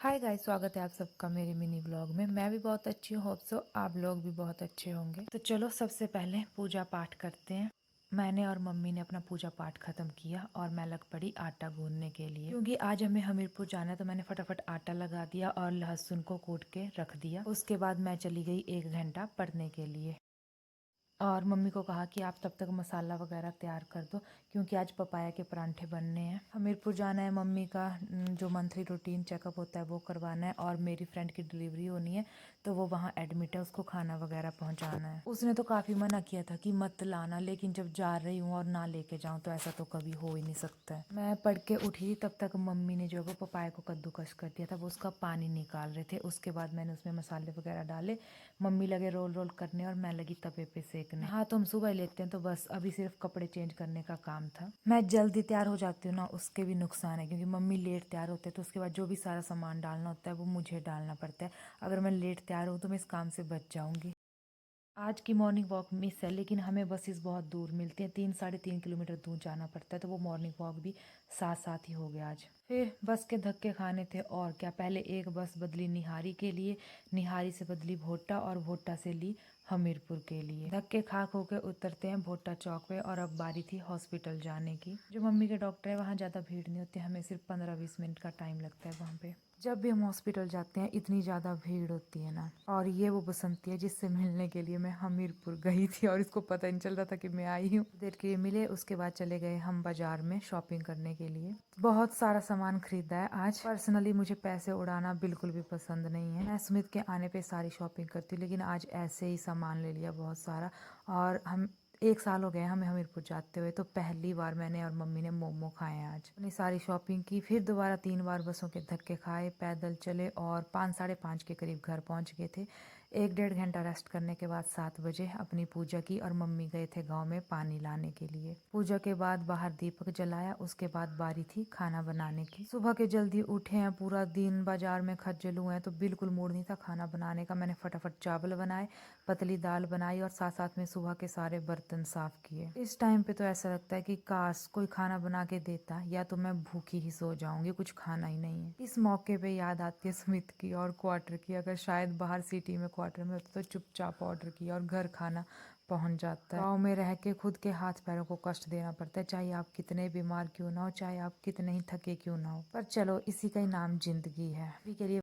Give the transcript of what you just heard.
Hi guys, स्वागत है आप सबका मेरे मिनी ब्लॉग में। मैं भी बहुत अच्छी हूँ, होप सो आप लोग भी बहुत अच्छे होंगे। तो चलो सबसे पहले पूजा पाठ करते हैं। मैंने और मम्मी ने अपना पूजा पाठ खत्म किया और मैं लग पड़ी आटा गूंदने के लिए, क्योंकि आज हमें हमीरपुर जाना है। तो मैंने फटाफट आटा लगा दिया और लहसुन को कूट के रख दिया। उसके बाद मैं चली गई 1 घंटा पढ़ने के लिए और मम्मी को कहा कि आप तब तक मसाला वगैरह तैयार कर दो, क्योंकि आज पपाया के परांठे बनने हैं। हमीरपुर जाना है, मम्मी का जो मंथली रूटीन चेकअप होता है वो करवाना है और मेरी फ्रेंड की डिलीवरी होनी है, तो वो वहाँ एडमिट है, उसको खाना वगैरह पहुँचाना है। उसने तो काफ़ी मना किया था कि मत लाना, लेकिन जब जा रही हूँ और ना लेके जाऊँ तो ऐसा तो कभी हो ही नहीं सकता है। मैं पढ़ के उठी तब तक मम्मी ने जो है वो पपाया को कद्दूकस कर दिया था, वो उसका पानी निकाल रहे थे। उसके बाद मैंने उसमें मसाले वगैरह डाले, मम्मी लगे रोल रोल करने और मैं लगी तवे पे सेकने। हाँ, तो हम सुबह लेते हैं, तो बस अभी सिर्फ कपड़े चेंज करने का काम था। मैं जल्दी तैयार हो जाती हूँ ना, उसके भी नुकसान है, क्योंकि मम्मी लेट तैयार होते हैं तो उसके बाद जो भी सारा सामान डालना होता है वो मुझे डालना पड़ता है। अगर मैं लेट तैयार हूँ तो मैं इस काम से बच जाऊंगी। आज की मॉर्निंग वॉक मिस है, लेकिन हमें बसेस बहुत दूर मिलती हैं, 3 साढ़े 3 किलोमीटर दूर जाना पड़ता है, तो वो मॉर्निंग वॉक भी साथ साथ ही हो गया आज। फिर बस के धक्के खाने थे और क्या। पहले एक बस बदली निहारी के लिए, निहारी से बदली भोटा और भोटा से ली हमीरपुर के लिए। धक्के खा खो के उतरते हैं भोटा चौक पे और अब बारी थी हॉस्पिटल जाने की। जो मम्मी के डॉक्टर है वहाँ ज़्यादा भीड़ नहीं होती, हमें सिर्फ 15-20 मिनट का टाइम लगता है वहाँ पे। जब भी हम हॉस्पिटल जाते हैं इतनी ज़्यादा भीड़ होती है ना। और ये वो बसंती है जिससे मिलने के लिए मैं हमीरपुर गई थी और इसको पता नहीं चल रहा था कि मैं आई हूँ। देर के लिए मिले, उसके बाद चले गए हम बाजार में शॉपिंग करने के लिए। बहुत सारा सामान खरीदा है आज। पर्सनली मुझे पैसे उड़ाना बिल्कुल भी पसंद नहीं है। मैं सुमित के आने पे सारी शॉपिंग करती हूँ, लेकिन आज ऐसे ही सामान ले लिया बहुत सारा। और हम 1 साल हो गए हमें हमीरपुर जाते हुए, तो पहली बार मैंने और मम्मी ने मोमो खाए हैं आज। अपनी सारी शॉपिंग की, फिर दोबारा 3 बार बसों के धक्के खाए, पैदल चले और 5 साढ़े 5 के करीब घर पहुंच गए थे। 1 डेढ़ घंटा रेस्ट करने के बाद 7 बजे अपनी पूजा की और मम्मी गए थे गांव में पानी लाने के लिए। पूजा के बाद बाहर दीपक जलाया, उसके बाद बारी थी खाना बनाने की। सुबह के जल्दी उठे हैं, पूरा दिन बाजार में खज्जल हुए हैं, तो बिल्कुल मूड नहीं था खाना बनाने का। मैंने फटाफट चावल बनाए, पतली दाल बनाई और साथ साथ में सुबह के सारे बर्तन साफ किए। इस टाइम पे तो ऐसा लगता है कि काश कोई खाना बना के देता, या तो मैं भूखी ही सो जाऊंगी, कुछ खाना ही नहीं है। इस मौके पे याद आती है स्मिथ की और क्वार्टर की। अगर शायद बाहर सिटी में क्वार्टर में होता तो चुपचाप ऑर्डर किया और घर खाना पहुंच जाता है। गाँव में रह के खुद के हाथ पैरों को कष्ट देना पड़ता है, चाहे आप कितने बीमार क्यों ना हो, चाहे आप कितने ही थके क्यों ना हो। पर चलो, इसी का ही नाम जिंदगी है। अभी के लिए